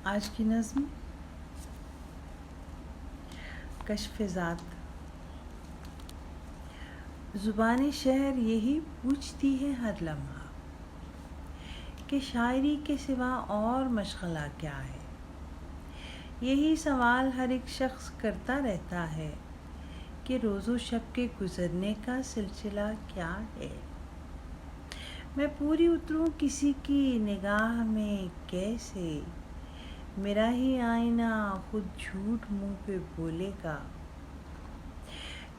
آج کی نظم کشف ذات۔ زبان شہر یہی پوچھتی ہے ہر لمحہ کہ شاعری کے سوا اور مشغلہ کیا ہے۔ یہی سوال ہر ایک شخص کرتا رہتا ہے کہ روز و شب کے گزرنے کا سلسلہ کیا ہے۔ میں پوری اتروں کسی کی نگاہ میں کیسے، میرا ہی آئینہ خود جھوٹ منہ پہ بولے گا۔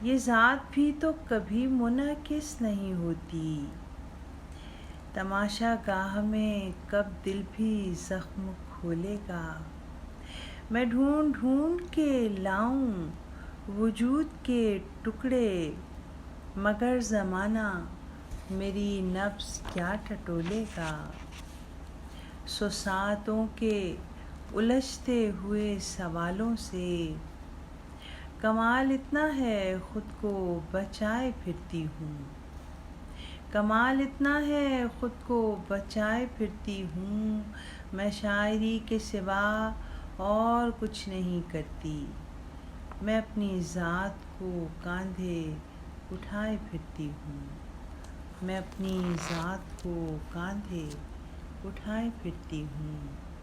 یہ ذات بھی تو کبھی منعکس نہیں ہوتی، تماشا گاہ میں کب دل بھی زخم کھولے گا۔ میں ڈھونڈ ڈھونڈ کے لاؤں وجود کے ٹکڑے، مگر زمانہ میری نبض کیا ٹٹولے گا۔ سو ساعتوں کے الجھتے ہوئے سوالوں سے کمال اتنا ہے خود کو بچائے پھرتی ہوں۔ کمال اتنا ہے خود کو بچائے پھرتی ہوں، میں شاعری کے سوا اور کچھ نہیں کرتی۔ میں اپنی ذات کو کاندھے اٹھائے پھرتی ہوں، میں اپنی ذات کو کاندھے اٹھائے پھرتی ہوں۔